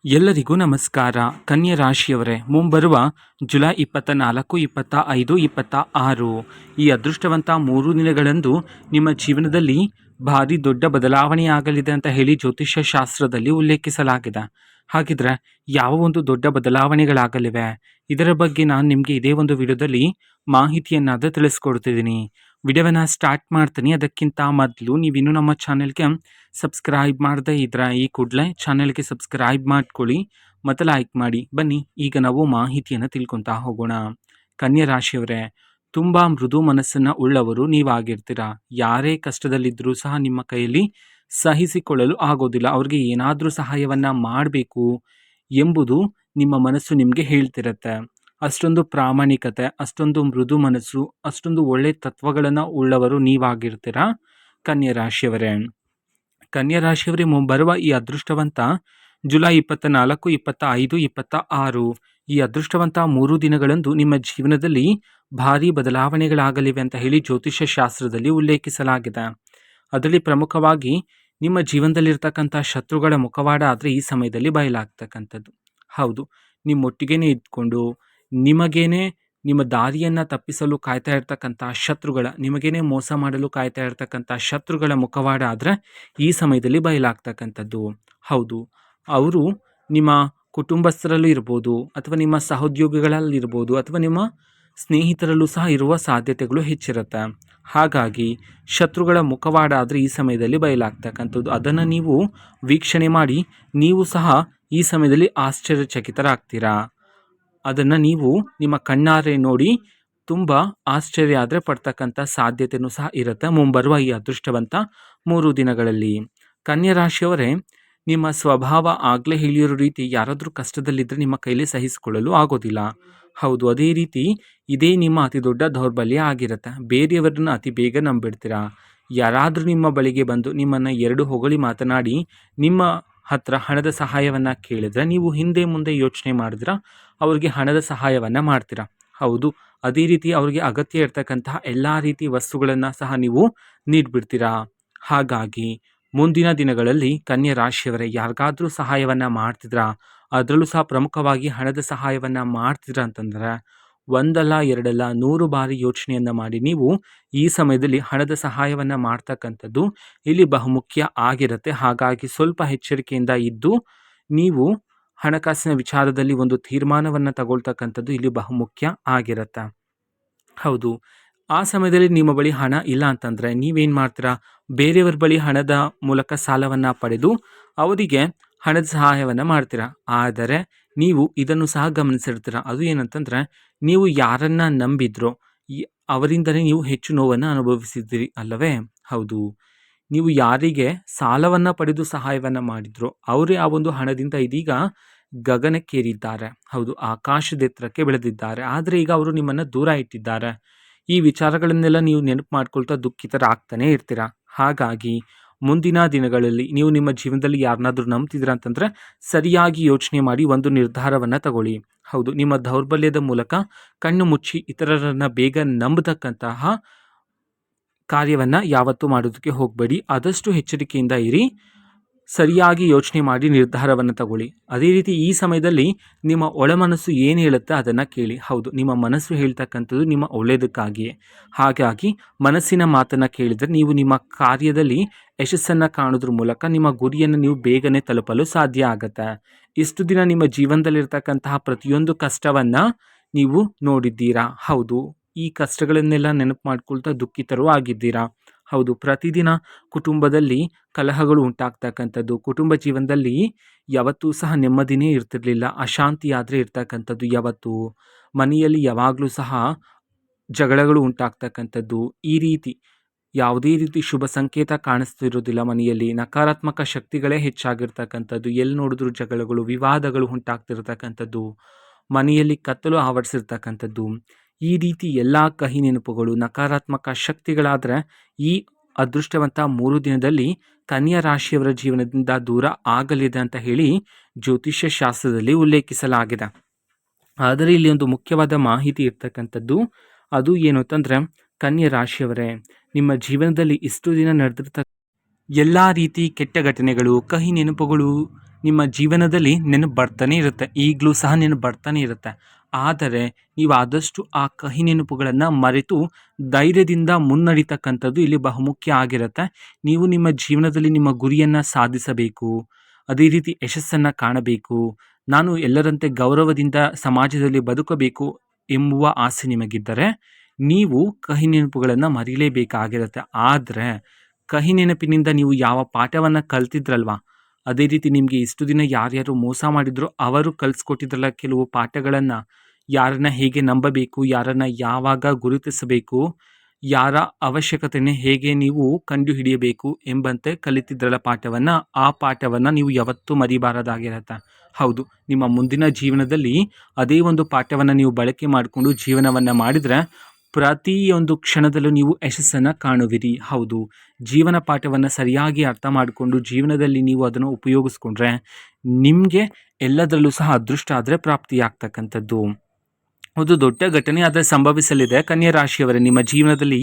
ಎಲ್ಲರಿಗೂ ನಮಸ್ಕಾರ. ಕನ್ಯಾ ರಾಶಿಯವರೇ, ಮುಂಬರುವ ಜುಲೈ 24, 25, 26 ಈ ಅದೃಷ್ಟವಂತ 3 ದಿನಗಳಂದು ನಿಮ್ಮ ಜೀವನದಲ್ಲಿ ಭಾರಿ ದೊಡ್ಡ ಬದಲಾವಣೆಯಾಗಲಿದೆ ಅಂತ ಹೇಳಿ ಜ್ಯೋತಿಷ್ಯ ಶಾಸ್ತ್ರದಲ್ಲಿ ಉಲ್ಲೇಖಿಸಲಾಗಿದೆ. ಹಾಗಿದ್ರೆ ಯಾವ ಒಂದು ದೊಡ್ಡ ಬದಲಾವಣೆಗಳಾಗಲಿವೆ, ಇದರ ಬಗ್ಗೆ ನಾನು ನಿಮಗೆ ಇದೇ ಒಂದು ವಿಡಿಯೋದಲ್ಲಿ ಮಾಹಿತಿಯನ್ನಾದ ತಿಳಿಸ್ಕೊಡ್ತಿದ್ದೀನಿ. ವಿಡಿಯೋವನ್ನ ಸ್ಟಾರ್ಟ್ ಮಾಡ್ತೀನಿ. ಅದಕ್ಕಿಂತ ಮೊದಲು ನೀವಿನ್ನೂ ನಮ್ಮ ಚಾನೆಲ್ಗೆ ಸಬ್ಸ್ಕ್ರೈಬ್ ಮಾಡದೇ ಇದ್ರೆ ಈ ಕೂಡಲೇ ಚಾನೆಲ್ಗೆ ಸಬ್ಸ್ಕ್ರೈಬ್ ಮಾಡ್ಕೊಳ್ಳಿ ಮತ್ತು ಲೈಕ್ ಮಾಡಿ. ಬನ್ನಿ ಈಗ ನಾವು ಮಾಹಿತಿಯನ್ನು ತಿಳ್ಕೊತಾ ಹೋಗೋಣ. ಕನ್ಯಾ ರಾಶಿಯವರೇ, ತುಂಬ ಮೃದು ಮನಸ್ಸನ್ನು ಉಳ್ಳವರು ನೀವಾಗಿರ್ತೀರ. ಯಾರೇ ಕಷ್ಟದಲ್ಲಿದ್ದರೂ ಸಹ ನಿಮ್ಮ ಕೈಯಲ್ಲಿ ಸಹಿಸಿಕೊಳ್ಳಲು ಆಗೋದಿಲ್ಲ. ಅವ್ರಿಗೆ ಏನಾದರೂ ಸಹಾಯವನ್ನ ಮಾಡಬೇಕು ಎಂಬುದು ನಿಮ್ಮ ಮನಸ್ಸು ನಿಮಗೆ ಹೇಳ್ತಿರತ್ತೆ. ಅಷ್ಟೊಂದು ಪ್ರಾಮಾಣಿಕತೆ, ಅಷ್ಟೊಂದು ಮೃದು ಮನಸ್ಸು, ಅಷ್ಟೊಂದು ಒಳ್ಳೆ ತತ್ವಗಳನ್ನು ಉಳ್ಳವರು ನೀವಾಗಿರ್ತೀರ ಕನ್ಯಾ ರಾಶಿಯವರೇ. ಕನ್ಯಾ ರಾಶಿಯವರೇ, ಬರುವ ಈ ಅದೃಷ್ಟವಂತ ಜುಲೈ 24, 25, 26 ಈ ಅದೃಷ್ಟವಂತ 3 ದಿನಗಳಂದು ನಿಮ್ಮ ಜೀವನದಲ್ಲಿ ಭಾರಿ ಬದಲಾವಣೆಗಳಾಗಲಿವೆ ಅಂತ ಹೇಳಿ ಜ್ಯೋತಿಷ್ಯ ಶಾಸ್ತ್ರದಲ್ಲಿ ಉಲ್ಲೇಖಿಸಲಾಗಿದೆ. ಅದರಲ್ಲಿ ಪ್ರಮುಖವಾಗಿ ನಿಮ್ಮ ಜೀವನದಲ್ಲಿರ್ತಕ್ಕಂಥ ಶತ್ರುಗಳ ಮುಖವಾಡ ಆದರೆ ಈ ಸಮಯದಲ್ಲಿ ಬಯಲಾಗ್ತಕ್ಕಂಥದ್ದು. ಹೌದು, ನಿಮ್ಮೊಟ್ಟಿಗೇನೆ ಇದ್ಕೊಂಡು ನಿಮಗೇನೆ ನಿಮ್ಮ ದಾರಿಯನ್ನು ತಪ್ಪಿಸಲು ಕಾಯ್ತಾ ಇರ್ತಕ್ಕಂಥ ಶತ್ರುಗಳ, ನಿಮಗೇನೆ ಮೋಸ ಮಾಡಲು ಕಾಯ್ತಾ ಇರ್ತಕ್ಕಂಥ ಶತ್ರುಗಳ ಮುಖವಾಡ ಆದರೆ ಈ ಸಮಯದಲ್ಲಿ ಬಯಲಾಗ್ತಕ್ಕಂಥದ್ದು. ಹೌದು, ಅವರು ನಿಮ್ಮ ಕುಟುಂಬಸ್ಥರಲ್ಲೂ ಇರ್ಬೋದು, ಅಥವಾ ನಿಮ್ಮ ಸಹೋದ್ಯೋಗಿಗಳಲ್ಲಿರ್ಬೋದು, ಅಥವಾ ನಿಮ್ಮ ಸ್ನೇಹಿತರಲ್ಲೂ ಸಹ ಇರುವ ಸಾಧ್ಯತೆಗಳು ಹೆಚ್ಚಿರುತ್ತೆ. ಹಾಗಾಗಿ ಶತ್ರುಗಳ ಮುಖವಾಡ ಆದರೆ ಈ ಸಮಯದಲ್ಲಿ ಬಯಲಾಗ್ತಕ್ಕಂಥದ್ದು. ಅದನ್ನು ನೀವು ವೀಕ್ಷಣೆ ಮಾಡಿ ನೀವು ಸಹ ಈ ಸಮಯದಲ್ಲಿ ಆಶ್ಚರ್ಯಚಕಿತರಾಗ್ತೀರಾ. ಅದನ್ನು ನೀವು ನಿಮ್ಮ ಕಣ್ಣಾರೆ ನೋಡಿ ತುಂಬ ಆಶ್ಚರ್ಯ ಆದರೆ ಪಡ್ತಕ್ಕಂಥ ಸಾಧ್ಯತೆಯೂ ಸಹ ಇರುತ್ತೆ ಮುಂಬರುವ ಈ ಅದೃಷ್ಟವಂತ 3 ದಿನಗಳಲ್ಲಿ. ಕನ್ಯಾ ರಾಶಿಯವರೇ, ನಿಮ್ಮ ಸ್ವಭಾವ ಆಗಲೇ ಹೇಳಿರೋ ರೀತಿ ಯಾರಾದರೂ ಕಷ್ಟದಲ್ಲಿದ್ದರೆ ನಿಮ್ಮ ಕೈಲಿ ಸಹಿಸಿಕೊಳ್ಳಲು ಆಗೋದಿಲ್ಲ. ಹೌದು, ಅದೇ ರೀತಿ ಇದೇ ನಿಮ್ಮ ಅತಿ ದೊಡ್ಡ ದೌರ್ಬಲ್ಯ ಆಗಿರುತ್ತೆ. ಬೇರೆಯವರನ್ನ ಅತಿ ಬೇಗ ನಂಬಿಡ್ತೀರಾ. ಯಾರಾದರೂ ನಿಮ್ಮ ಬಳಿಗೆ ಬಂದು ನಿಮ್ಮನ್ನು 2 ಹೊಗಳಿ ಮಾತನಾಡಿ ನಿಮ್ಮ ಹತ್ರ ಹಣದ ಸಹಾಯವನ್ನು ಕೇಳಿದ್ರೆ ನೀವು ಹಿಂದೆ ಮುಂದೆ ಯೋಚನೆ ಮಾಡಿದ್ರೆ ಅವ್ರಿಗೆ ಹಣದ ಸಹಾಯವನ್ನು ಮಾಡ್ತೀರಾ. ಹೌದು, ಅದೇ ರೀತಿ ಅವ್ರಿಗೆ ಅಗತ್ಯ ಇರ್ತಕ್ಕಂತಹ ಎಲ್ಲ ರೀತಿ ವಸ್ತುಗಳನ್ನು ಸಹ ನೀವು ನೀಡ್ಬಿಡ್ತೀರಾ. ಹಾಗಾಗಿ ಮುಂದಿನ ದಿನಗಳಲ್ಲಿ ಕನ್ಯಾ ರಾಶಿಯವರೇ, ಯಾರಿಗಾದ್ರೂ ಸಹಾಯವನ್ನು ಮಾಡ್ತಿದ್ರಾ, ಅದರಲ್ಲೂ ಸಹ ಪ್ರಮುಖವಾಗಿ ಹಣದ ಸಹಾಯವನ್ನು ಮಾಡ್ತಿದ್ರಾ ಅಂತಂದರೆ ಒಂದಲ್ಲ ಎರಡಲ್ಲ 100 ಬಾರಿ ಯೋಚನೆಯನ್ನು ಮಾಡಿ ನೀವು ಈ ಸಮಯದಲ್ಲಿ ಹಣದ ಸಹಾಯವನ್ನು ಮಾಡ್ತಕ್ಕಂಥದ್ದು ಇಲ್ಲಿ ಬಹುಮುಖ್ಯ ಆಗಿರುತ್ತೆ. ಹಾಗಾಗಿ ಸ್ವಲ್ಪ ಎಚ್ಚರಿಕೆಯಿಂದ ಇದ್ದು ನೀವು ಹಣಕಾಸಿನ ವಿಚಾರದಲ್ಲಿ ಒಂದು ತೀರ್ಮಾನವನ್ನು ತಗೊಳ್ತಕ್ಕಂಥದ್ದು ಇಲ್ಲಿ ಬಹುಮುಖ್ಯ ಆಗಿರುತ್ತೆ. ಹೌದು, ಆ ಸಮಯದಲ್ಲಿ ನಿಮ್ಮ ಬಳಿ ಹಣ ಇಲ್ಲ ಅಂತಂದರೆ ನೀವೇನು ಮಾಡ್ತೀರಾ, ಬೇರೆಯವ್ರ ಬಳಿ ಹಣದ ಮೂಲಕ ಸಾಲವನ್ನು ಪಡೆದು ಅವರಿಗೆ ಹಣದ ಸಹಾಯವನ್ನು ಮಾಡ್ತೀರಾ. ಆದರೆ ನೀವು ಇದನ್ನು ಸಹ ಗಮನಿಸಿರ್ತೀರ. ಅದು ಏನಂತಂದರೆ, ನೀವು ಯಾರನ್ನು ನಂಬಿದ್ರೋ ಅವರಿಂದಲೇ ನೀವು ಹೆಚ್ಚು ನೋವನ್ನು ಅನುಭವಿಸಿದ್ದೀರಿ ಅಲ್ಲವೇ? ಹೌದು, ನೀವು ಯಾರಿಗೆ ಸಾಲವನ್ನು ಪಡೆದು ಸಹಾಯವನ್ನು ಮಾಡಿದ್ರೋ ಅವರೇ ಆ ಒಂದು ಹಣದಿಂದ ಇದೀಗ ಗಗನಕ್ಕೇರಿದ್ದಾರೆ. ಹೌದು, ಆಕಾಶದೆತ್ತರಕ್ಕೆ ಬೆಳೆದಿದ್ದಾರೆ. ಆದರೆ ಈಗ ಅವರು ನಿಮ್ಮನ್ನು ದೂರ ಇಟ್ಟಿದ್ದಾರೆ. ಈ ವಿಚಾರಗಳನ್ನೆಲ್ಲ ನೀವು ನೆನಪು ಮಾಡ್ಕೊಳ್ತಾ ದುಃಖಿತರಾಗ್ತಾನೆ ಇರ್ತೀರ. ಹಾಗಾಗಿ ಮುಂದಿನ ದಿನಗಳಲ್ಲಿ ನೀವು ನಿಮ್ಮ ಜೀವನದಲ್ಲಿ ಯಾರನ್ನಾದ್ರೂ ನಂಬ್ತಿದ್ದೀರಾ ಅಂತಂದರೆ ಸರಿಯಾಗಿ ಯೋಚನೆ ಮಾಡಿ ಒಂದು ನಿರ್ಧಾರವನ್ನು ತಗೊಳ್ಳಿ. ಹೌದು, ನಿಮ್ಮ ದೌರ್ಬಲ್ಯದ ಮೂಲಕ ಕಣ್ಣು ಮುಚ್ಚಿ ಇತರರನ್ನು ಬೇಗ ನಂಬತಕ್ಕಂತಹ ಕಾರ್ಯವನ್ನು ಯಾವತ್ತೂ ಮಾಡೋದಕ್ಕೆ ಹೋಗಬೇಡಿ. ಆದಷ್ಟು ಎಚ್ಚರಿಕೆಯಿಂದ ಇರಿ. ಸರಿಯಾಗಿ ಯೋಚನೆ ಮಾಡಿ ನಿರ್ಧಾರವನ್ನು ತಗೊಳ್ಳಿ. ಅದೇ ರೀತಿ ಈ ಸಮಯದಲ್ಲಿ ನಿಮ್ಮ ಒಳಮನಸ್ಸು ಏನು ಹೇಳುತ್ತೆ ಅದನ್ನು ಕೇಳಿ. ಹೌದು, ನಿಮ್ಮ ಮನಸ್ಸು ಹೇಳ್ತಕ್ಕಂಥದ್ದು ನಿಮ್ಮ ಒಳ್ಳೆಯದಕ್ಕಾಗಿಯೇ. ಹಾಗಾಗಿ ಮನಸ್ಸಿನ ಮಾತನ್ನು ಕೇಳಿದರೆ ನೀವು ನಿಮ್ಮ ಕಾರ್ಯದಲ್ಲಿ ಯಶಸ್ಸನ್ನು ಕಾಣೋದ್ರ ಮೂಲಕ ನಿಮ್ಮ ಗುರಿಯನ್ನು ನೀವು ಬೇಗನೆ ತಲುಪಲು ಸಾಧ್ಯ ಆಗುತ್ತೆ. ಇಷ್ಟು ದಿನ ನಿಮ್ಮ ಜೀವನದಲ್ಲಿರ್ತಕ್ಕಂತಹ ಪ್ರತಿಯೊಂದು ಕಷ್ಟವನ್ನು ನೀವು ನೋಡಿದ್ದೀರಾ. ಹೌದು, ಈ ಕಷ್ಟಗಳನ್ನೆಲ್ಲ ನೆನಪು ಮಾಡ್ಕೊಳ್ತಾ ದುಃಖಿತರೂ ಆಗಿದ್ದೀರಾ. ಹೌದು, ಪ್ರತಿದಿನ ಕುಟುಂಬದಲ್ಲಿ ಕಲಹಗಳು ಉಂಟಾಗ್ತಕ್ಕಂಥದ್ದು, ಕುಟುಂಬ ಜೀವನದಲ್ಲಿ ಯಾವತ್ತೂ ಸಹ ನೆಮ್ಮದಿನೇ ಇರ್ತಿರ್ಲಿಲ್ಲ. ಅಶಾಂತಿ ಆದರೆ ಇರ್ತಕ್ಕಂಥದ್ದು, ಯಾವತ್ತೂ ಮನೆಯಲ್ಲಿ ಯಾವಾಗಲೂ ಸಹ ಜಗಳಗಳು ಉಂಟಾಗ್ತಕ್ಕಂಥದ್ದು. ಈ ರೀತಿ ಯಾವುದೇ ರೀತಿ ಶುಭ ಸಂಕೇತ ಕಾಣಿಸ್ತಿರೋದಿಲ್ಲ ಮನೆಯಲ್ಲಿ. ನಕಾರಾತ್ಮಕ ಶಕ್ತಿಗಳೇ ಹೆಚ್ಚಾಗಿರ್ತಕ್ಕಂಥದ್ದು. ಎಲ್ಲಿ ನೋಡಿದ್ರೂ ಜಗಳಗಳು, ವಿವಾದಗಳು ಉಂಟಾಗ್ತಿರ್ತಕ್ಕಂಥದ್ದು, ಮನೆಯಲ್ಲಿ ಕತ್ತಲು ಆವರಿಸಿರ್ತಕ್ಕಂಥದ್ದು. ಈ ರೀತಿ ಎಲ್ಲ ಕಹಿ ನೆನಪುಗಳು, ನಕಾರಾತ್ಮಕ ಶಕ್ತಿಗಳಾದರೆ ಈ ಅದೃಷ್ಟವಂತ 3 ದಿನದಲ್ಲಿ ಕನ್ಯಾ ರಾಶಿಯವರ ಜೀವನದಿಂದ ದೂರ ಆಗಲಿದೆ ಅಂತ ಹೇಳಿ ಜ್ಯೋತಿಷ್ಯ ಶಾಸ್ತ್ರದಲ್ಲಿ ಉಲ್ಲೇಖಿಸಲಾಗಿದೆ. ಆದರೆ ಇಲ್ಲಿ ಒಂದು ಮುಖ್ಯವಾದ ಮಾಹಿತಿ ಇರ್ತಕ್ಕಂಥದ್ದು, ಅದು ಏನು ಅಂತಂದರೆ, ಕನ್ಯಾ ರಾಶಿಯವರೇ, ನಿಮ್ಮ ಜೀವನದಲ್ಲಿ ಇಷ್ಟು ದಿನ ನಡೆದಿರ್ತಕ್ಕ ಎಲ್ಲ ರೀತಿ ಕೆಟ್ಟ ಘಟನೆಗಳು, ಕಹಿ ನೆನಪುಗಳು ನಿಮ್ಮ ಜೀವನದಲ್ಲಿ ನೆನಪು ಬರ್ತಾನೆ ಇರುತ್ತೆ, ಈಗಲೂ ಸಹ ನೆನಪು ಬರ್ತಾನೆ ಇರುತ್ತೆ. ಆದರೆ ನೀವು ಆದಷ್ಟು ಆ ಕಹಿ ನೆನಪುಗಳನ್ನು ಮರೆತು ಧೈರ್ಯದಿಂದ ಮುನ್ನಡಿತಕ್ಕಂಥದ್ದು ಇಲ್ಲಿ ಬಹುಮುಖ್ಯ ಆಗಿರುತ್ತೆ. ನೀವು ನಿಮ್ಮ ಜೀವನದಲ್ಲಿ ನಿಮ್ಮ ಗುರಿಯನ್ನು ಸಾಧಿಸಬೇಕು, ಅದೇ ರೀತಿ ಯಶಸ್ಸನ್ನು ಕಾಣಬೇಕು, ನಾನು ಎಲ್ಲರಂತೆ ಗೌರವದಿಂದ ಸಮಾಜದಲ್ಲಿ ಬದುಕಬೇಕು ಎಂಬುವ ಆಸೆ ನಿಮಗಿದ್ದರೆ ನೀವು ಕಹಿ ನೆನಪುಗಳನ್ನು ಮರೀಲೇಬೇಕಾಗಿರುತ್ತೆ. ಆದರೆ ಕಹಿ ನೆನಪಿನಿಂದ ನೀವು ಯಾವ ಪಾಠವನ್ನು ಕಲ್ತಿದ್ರಲ್ವಾ, ಅದೇ ರೀತಿ ನಿಮಗೆ ಇಷ್ಟು ದಿನ ಯಾರ್ಯಾರು ಮೋಸ ಮಾಡಿದ್ರು ಅವರು ಕಲಿಸ್ಕೊಟ್ಟಿದ್ರಲ್ಲ ಕೆಲವು ಪಾಠಗಳನ್ನು, ಯಾರನ್ನ ಹೇಗೆ ನಂಬಬೇಕು, ಯಾರನ್ನು ಯಾವಾಗ ಗುರುತಿಸಬೇಕು, ಯಾರ ಅವಶ್ಯಕತೆಯನ್ನು ಹೇಗೆ ನೀವು ಕಂಡುಹಿಡಿಯಬೇಕು ಎಂಬಂತೆ ಕಲಿತಿದ್ರಲ್ಲ ಪಾಠವನ್ನು, ಆ ಪಾಠವನ್ನು ನೀವು ಯಾವತ್ತೂ ಮರಿಬಾರದಾಗಿರುತ್ತೆ. ಹೌದು, ನಿಮ್ಮ ಮುಂದಿನ ಜೀವನದಲ್ಲಿ ಅದೇ ಒಂದು ಪಾಠವನ್ನು ನೀವು ಬಳಕೆ ಮಾಡಿಕೊಂಡು ಜೀವನವನ್ನು ಮಾಡಿದರೆ ಪ್ರತಿಯೊಂದು ಕ್ಷಣದಲ್ಲೂ ನೀವು ಯಶಸ್ಸನ್ನು ಕಾಣುವಿರಿ. ಹೌದು, ಜೀವನ ಪಾಠವನ್ನು ಸರಿಯಾಗಿ ಅರ್ಥ ಮಾಡಿಕೊಂಡು ಜೀವನದಲ್ಲಿ ನೀವು ಅದನ್ನು ಉಪಯೋಗಿಸ್ಕೊಂಡ್ರೆ ನಿಮಗೆ ಎಲ್ಲದರಲ್ಲೂ ಸಹ ಅದೃಷ್ಟ ಆದರೆ ಪ್ರಾಪ್ತಿಯಾಗ್ತಕ್ಕಂಥದ್ದು. ಒಂದು ದೊಡ್ಡ ಘಟನೆ ಆದರೆ ಸಂಭವಿಸಲಿದೆ ಕನ್ಯಾ ರಾಶಿಯವರೇ ನಿಮ್ಮ ಜೀವನದಲ್ಲಿ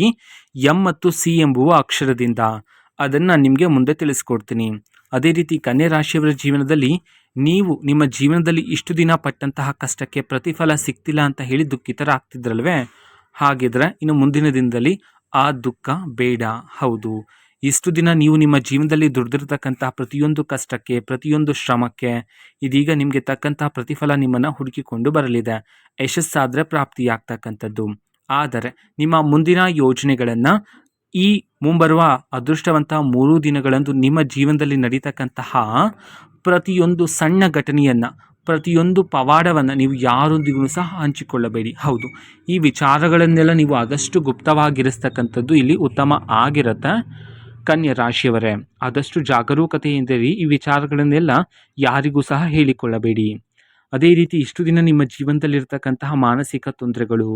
ಎಂ ಮತ್ತು ಸಿ ಎಂಬುವ ಅಕ್ಷರದಿಂದ. ಅದನ್ನು ನಿಮಗೆ ಮುಂದೆ ತಿಳಿಸ್ಕೊಡ್ತೀನಿ. ಅದೇ ರೀತಿ ಕನ್ಯಾ ರಾಶಿಯವರ ಜೀವನದಲ್ಲಿ ನೀವು ನಿಮ್ಮ ಜೀವನದಲ್ಲಿ ಇಷ್ಟು ದಿನ ಪಟ್ಟಂತಹ ಕಷ್ಟಕ್ಕೆ ಪ್ರತಿಫಲ ಸಿಗ್ತಿಲ್ಲ ಅಂತ ಹೇಳಿ ದುಃಖಿತರಾಗ್ತಿದ್ರಲ್ವೇ, ಹಾಗಿದ್ರೆ ಇನ್ನು ಮುಂದಿನ ದಿನದಲ್ಲಿ ಆ ದುಃಖ ಬೇಡ. ಹೌದು, ಇಷ್ಟು ದಿನ ನೀವು ನಿಮ್ಮ ಜೀವನದಲ್ಲಿ ದುಡಿದಿರ್ತಕ್ಕಂತಹ ಪ್ರತಿಯೊಂದು ಕಷ್ಟಕ್ಕೆ, ಪ್ರತಿಯೊಂದು ಶ್ರಮಕ್ಕೆ ಇದೀಗ ನಿಮಗೆ ತಕ್ಕಂತಹ ಪ್ರತಿಫಲ ನಿಮ್ಮನ್ನು ಹುಡುಕಿಕೊಂಡು ಬರಲಿದೆ. ಯಶಸ್ಸಾದರೆ ಪ್ರಾಪ್ತಿಯಾಗ್ತಕ್ಕಂಥದ್ದು. ಆದರೆ ನಿಮ್ಮ ಮುಂದಿನ ಯೋಜನೆಗಳನ್ನು ಈ ಮುಂಬರುವ ಅದೃಷ್ಟವಂತ 3 ದಿನಗಳಂದು ನಿಮ್ಮ ಜೀವನದಲ್ಲಿ ನಡೀತಕ್ಕಂತಹ ಪ್ರತಿಯೊಂದು ಸಣ್ಣ ಘಟನೆಯನ್ನು, ಪ್ರತಿಯೊಂದು ಪವಾಡವನ್ನು ನೀವು ಯಾರೊಂದಿಗೂ ಸಹ ಹಂಚಿಕೊಳ್ಳಬೇಡಿ. ಹೌದು, ಈ ವಿಚಾರಗಳನ್ನೆಲ್ಲ ನೀವು ಆದಷ್ಟು ಗುಪ್ತವಾಗಿರಿಸ್ತಕ್ಕಂಥದ್ದು ಇಲ್ಲಿ ಉತ್ತಮ ಆಗಿರುತ್ತೆ. ಕನ್ಯಾ ರಾಶಿಯವರೇ, ಆದಷ್ಟು ಜಾಗರೂಕತೆಯಿಂದಿರಿ. ಈ ವಿಚಾರಗಳನ್ನೆಲ್ಲ ಯಾರಿಗೂ ಸಹ ಹೇಳಿಕೊಳ್ಳಬೇಡಿ. ಅದೇ ರೀತಿ ಇಷ್ಟು ದಿನ ನಿಮ್ಮ ಜೀವನದಲ್ಲಿರ್ತಕ್ಕಂತಹ ಮಾನಸಿಕ ತೊಂದರೆಗಳು,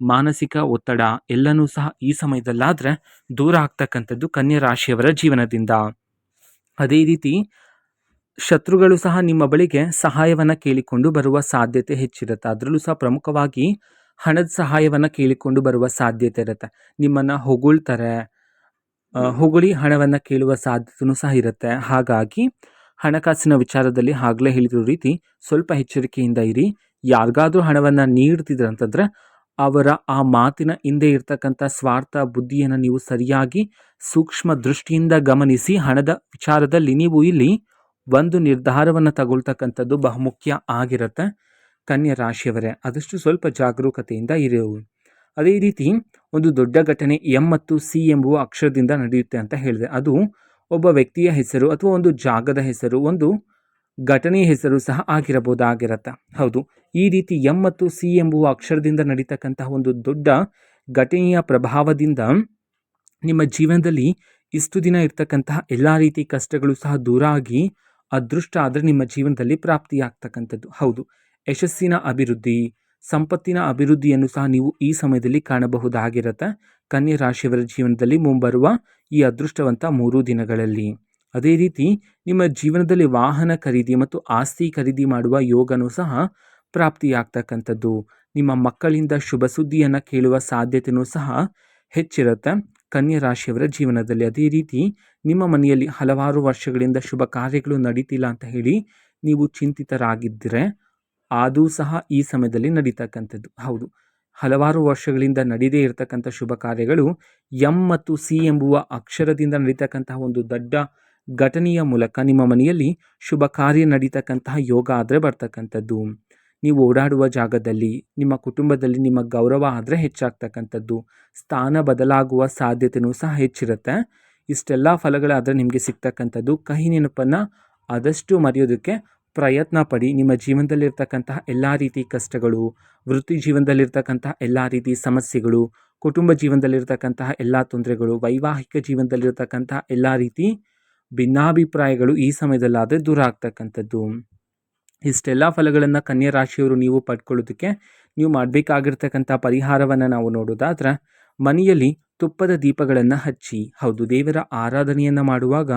ಮಾನಸಿಕ ಒತ್ತಡ ಎಲ್ಲನೂ ಸಹ ಈ ಸಮಯದಲ್ಲಾದರೆ ದೂರ ಆಗ್ತಕ್ಕಂಥದ್ದು ಕನ್ಯಾ ರಾಶಿಯವರ ಜೀವನದಿಂದ. ಅದೇ ರೀತಿ ಶತ್ರುಗಳು ಸಹ ನಿಮ್ಮ ಬಳಿಗೆ ಸಹಾಯವನ್ನು ಕೇಳಿಕೊಂಡು ಬರುವ ಸಾಧ್ಯತೆ ಹೆಚ್ಚಿರುತ್ತೆ. ಅದರಲ್ಲೂ ಸಹ ಪ್ರಮುಖವಾಗಿ ಹಣದ ಸಹಾಯವನ್ನು ಕೇಳಿಕೊಂಡು ಬರುವ ಸಾಧ್ಯತೆ ಇರುತ್ತೆ. ನಿಮ್ಮನ್ನು ಹೊಗಳ್ತಾರೆ, ಹೊಗಳಿ ಹಣವನ್ನು ಕೇಳುವ ಸಾಧ್ಯತೆಯೂ ಸಹ ಇರುತ್ತೆ. ಹಾಗಾಗಿ ಹಣಕಾಸಿನ ವಿಚಾರದಲ್ಲಿ ಆಗಲೇ ಹೇಳಿರೋ ರೀತಿ ಸ್ವಲ್ಪ ಎಚ್ಚರಿಕೆಯಿಂದ ಇರಿ. ಯಾರಿಗಾದ್ರೂ ಹಣವನ್ನು ನೀಡ್ತಿದ್ರಂತಂದರೆ ಅವರ ಆ ಮಾತಿನ ಹಿಂದೆ ಇರ್ತಕ್ಕಂಥ ಸ್ವಾರ್ಥ ಬುದ್ಧಿಯನ್ನು ನೀವು ಸರಿಯಾಗಿ ಸೂಕ್ಷ್ಮ ದೃಷ್ಟಿಯಿಂದ ಗಮನಿಸಿ ಹಣದ ವಿಚಾರದಲ್ಲಿ ನೀವು ಇಲ್ಲಿ ಒಂದು ನಿರ್ಧಾರವನ್ನು ತಗೊಳ್ತಕ್ಕಂಥದ್ದು ಬಹುಮುಖ್ಯ ಆಗಿರುತ್ತೆ. ಕನ್ಯಾ ರಾಶಿಯವರೇ, ಆದಷ್ಟು ಸ್ವಲ್ಪ ಜಾಗರೂಕತೆಯಿಂದ ಇರುವು. ಅದೇ ರೀತಿ ಒಂದು ದೊಡ್ಡ ಘಟನೆ ಎಂ ಮತ್ತು ಸಿ ಎಂಬುವ ಅಕ್ಷರದಿಂದ ನಡೆಯುತ್ತೆ ಅಂತ ಹೇಳಿದೆ. ಅದು ಒಬ್ಬ ವ್ಯಕ್ತಿಯ ಹೆಸರು ಅಥವಾ ಒಂದು ಜಾಗದ ಹೆಸರು, ಒಂದು ಘಟನೆಯ ಹೆಸರು ಸಹ ಆಗಿರಬಹುದಾಗಿರುತ್ತೆ. ಹೌದು, ಈ ರೀತಿ ಎಂ ಮತ್ತು ಸಿ ಎಂಬುವ ಅಕ್ಷರದಿಂದ ನಡೀತಕ್ಕಂತಹ ಒಂದು ದೊಡ್ಡ ಘಟನೆಯ ಪ್ರಭಾವದಿಂದ ನಿಮ್ಮ ಜೀವನದಲ್ಲಿ ಇಷ್ಟು ದಿನ ಇರ್ತಕ್ಕಂತಹ ಎಲ್ಲ ರೀತಿ ಕಷ್ಟಗಳು ಸಹ ದೂರ ಆಗಿ ಅದೃಷ್ಟ ಆದರೆ ನಿಮ್ಮ ಜೀವನದಲ್ಲಿ ಪ್ರಾಪ್ತಿಯಾಗ್ತಕ್ಕಂಥದ್ದು. ಹೌದು, ಯಶಸ್ಸಿನ ಅಭಿವೃದ್ಧಿ, ಸಂಪತ್ತಿನ ಅಭಿವೃದ್ಧಿಯನ್ನು ಸಹ ನೀವು ಈ ಸಮಯದಲ್ಲಿ ಕಾಣಬಹುದಾಗಿರುತ್ತೆ ಕನ್ಯಾ ರಾಶಿಯವರ ಜೀವನದಲ್ಲಿ ಮುಂಬರುವ ಈ ಅದೃಷ್ಟವಂತ 3 ದಿನಗಳಲ್ಲಿ. ಅದೇ ರೀತಿ ನಿಮ್ಮ ಜೀವನದಲ್ಲಿ ವಾಹನ ಖರೀದಿ ಮತ್ತು ಆಸ್ತಿ ಖರೀದಿ ಮಾಡುವ ಯೋಗನೂ ಸಹ ಪ್ರಾಪ್ತಿಯಾಗ್ತಕ್ಕಂಥದ್ದು. ನಿಮ್ಮ ಮಕ್ಕಳಿಂದ ಶುಭ ಸುದ್ದಿಯನ್ನು ಕೇಳುವ ಸಾಧ್ಯತೆಯೂ ಸಹ ಹೆಚ್ಚಿರುತ್ತೆ ಕನ್ಯಾ ರಾಶಿಯವರ ಜೀವನದಲ್ಲಿ. ಅದೇ ರೀತಿ ನಿಮ್ಮ ಮನೆಯಲ್ಲಿ ಹಲವಾರು ವರ್ಷಗಳಿಂದ ಶುಭ ಕಾರ್ಯಗಳು ನಡೀತಿಲ್ಲ ಅಂತ ಹೇಳಿ ನೀವು ಚಿಂತಿತರಾಗಿದ್ದರೆ ಅದು ಸಹ ಈ ಸಮಯದಲ್ಲಿ ನಡೀತಕ್ಕಂಥದ್ದು. ಹೌದು, ಹಲವಾರು ವರ್ಷಗಳಿಂದ ನಡೀದೇ ಇರತಕ್ಕಂಥ ಶುಭ ಕಾರ್ಯಗಳು ಎಂ ಮತ್ತು ಸಿ ಎಂಬುವ ಅಕ್ಷರದಿಂದ ನಡೀತಕ್ಕಂತಹ ಒಂದು ದೊಡ್ಡ ಘಟನೆಯ ಮೂಲಕ ನಿಮ್ಮ ಮನೆಯಲ್ಲಿ ಶುಭ ಕಾರ್ಯ ನಡೀತಕ್ಕಂತಹ ಯೋಗ ಆದರೆ ಬರ್ತಕ್ಕಂಥದ್ದು. ನೀವು ಓಡಾಡುವ ಜಾಗದಲ್ಲಿ, ನಿಮ್ಮ ಕುಟುಂಬದಲ್ಲಿ ನಿಮ್ಮ ಗೌರವ ಆದರೆ ಹೆಚ್ಚಾಗ್ತಕ್ಕಂಥದ್ದು. ಸ್ಥಾನ ಬದಲಾಗುವ ಸಾಧ್ಯತೆಯೂ ಸಹ ಹೆಚ್ಚಿರುತ್ತೆ. ಇಷ್ಟೆಲ್ಲ ಫಲಗಳಾದರೆ ನಿಮಗೆ ಸಿಗ್ತಕ್ಕಂಥದ್ದು. ಕಹಿ ನೆನಪನ್ನು ಆದಷ್ಟು ಮರೆಯೋದಕ್ಕೆ ಪ್ರಯತ್ನ ಪಡಿ. ನಿಮ್ಮ ಜೀವನದಲ್ಲಿರ್ತಕ್ಕಂತಹ ಎಲ್ಲ ರೀತಿ ಕಷ್ಟಗಳು, ವೃತ್ತಿ ಜೀವನದಲ್ಲಿರ್ತಕ್ಕಂತಹ ಎಲ್ಲ ರೀತಿ ಸಮಸ್ಯೆಗಳು, ಕುಟುಂಬ ಜೀವನದಲ್ಲಿರ್ತಕ್ಕಂತಹ ಎಲ್ಲ ತೊಂದರೆಗಳು, ವೈವಾಹಿಕ ಜೀವನದಲ್ಲಿರ್ತಕ್ಕಂತಹ ಎಲ್ಲ ರೀತಿ ಭಿನ್ನಾಭಿಪ್ರಾಯಗಳು ಈ ಸಮಯದಲ್ಲಾದರೆ ದೂರ ಆಗ್ತಕ್ಕಂಥದ್ದು. ಇಷ್ಟೆಲ್ಲ ಫಲಗಳನ್ನು ಕನ್ಯಾ ರಾಶಿಯವರು ನೀವು ಪಡ್ಕೊಳ್ಳೋದಕ್ಕೆ ನೀವು ಮಾಡಬೇಕಾಗಿರ್ತಕ್ಕಂಥ ಪರಿಹಾರವನ್ನು ನಾವು ನೋಡೋದಾದ್ರೆ, ಮನೆಯಲ್ಲಿ ತುಪ್ಪದ ದೀಪಗಳನ್ನು ಹಚ್ಚಿ. ಹೌದು, ದೇವರ ಆರಾಧನೆಯನ್ನು ಮಾಡುವಾಗ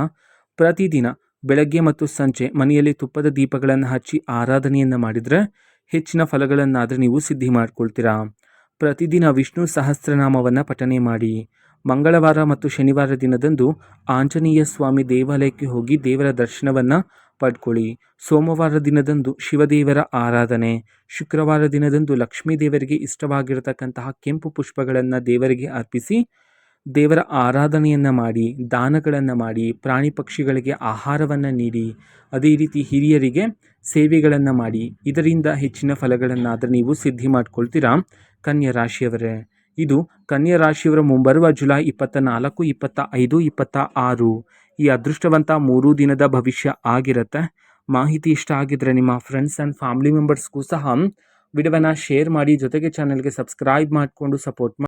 ಪ್ರತಿದಿನ ಬೆಳಗ್ಗೆ ಮತ್ತು ಸಂಜೆ ಮನೆಯಲ್ಲಿ ತುಪ್ಪದ ದೀಪಗಳನ್ನು ಹಚ್ಚಿ ಆರಾಧನೆಯನ್ನು ಮಾಡಿದರೆ ಹೆಚ್ಚಿನ ಫಲಗಳನ್ನಾದರೆ ನೀವು ಸಿದ್ಧಿ ಮಾಡ್ಕೊಳ್ತೀರಾ. ಪ್ರತಿದಿನ ವಿಷ್ಣು ಸಹಸ್ರನಾಮವನ್ನು ಪಠನೆ ಮಾಡಿ. ಮಂಗಳವಾರ ಮತ್ತು ಶನಿವಾರ ದಿನದಂದು ಆಂಜನೇಯ ಸ್ವಾಮಿ ದೇವಾಲಯಕ್ಕೆ ಹೋಗಿ ದೇವರ ದರ್ಶನವನ್ನು ಪಡ್ಕೊಳ್ಳಿ. ಸೋಮವಾರ ದಿನದಂದು ಶಿವದೇವರ ಆರಾಧನೆ, ಶುಕ್ರವಾರ ದಿನದಂದು ಲಕ್ಷ್ಮೀ ದೇವರಿಗೆ ಇಷ್ಟವಾಗಿರತಕ್ಕಂತಹ ಕೆಂಪು ಪುಷ್ಪಗಳನ್ನು ದೇವರಿಗೆ ಅರ್ಪಿಸಿ ದೇವರ ಆರಾಧನೆಯನ್ನು ಮಾಡಿ, ದಾನಗಳನ್ನು ಮಾಡಿ, ಪ್ರಾಣಿ ಪಕ್ಷಿಗಳಿಗೆ ಆಹಾರವನ್ನು ನೀಡಿ, ಅದೇ ರೀತಿ ಹಿರಿಯರಿಗೆ ಸೇವೆಗಳನ್ನು ಮಾಡಿ, ಇದರಿಂದ ಹೆಚ್ಚಿನ ಫಲಗಳನ್ನಾದರೆ ನೀವು ಸಿದ್ಧಿ ಮಾಡ್ಕೊಳ್ತೀರಾ ಕನ್ಯಾ ರಾಶಿಯವರೇ. ಇದು ಕನ್ಯಾ ರಾಶಿಯವರ ಮುಂಬರುವ ಜುಲೈ 24, 25, 26 ಈ ಅದೃಷ್ಟವಂತ 3 ದಿನದ ಭವಿಷ್ಯ ಆಗಿರುತ್ತೆ. ಮಾಹಿತಿ ಇಷ್ಟ ಆಗಿದ್ರೆ ನಿಮ್ಮ ಫ್ರೆಂಡ್ಸ್ ಆ್ಯಂಡ್ ಫ್ಯಾಮಿಲಿ ಮೆಂಬರ್ಸ್ಗೂ ಸಹ ವಿಡಿಯೋವನ್ನು ಶೇರ್ ಮಾಡಿ, ಜೊತೆಗೆ ಚಾನಲ್ಗೆ ಸಬ್ಸ್ಕ್ರೈಬ್ ಮಾಡಿಕೊಂಡು ಸಪೋರ್ಟ್ ಮಾಡಿ.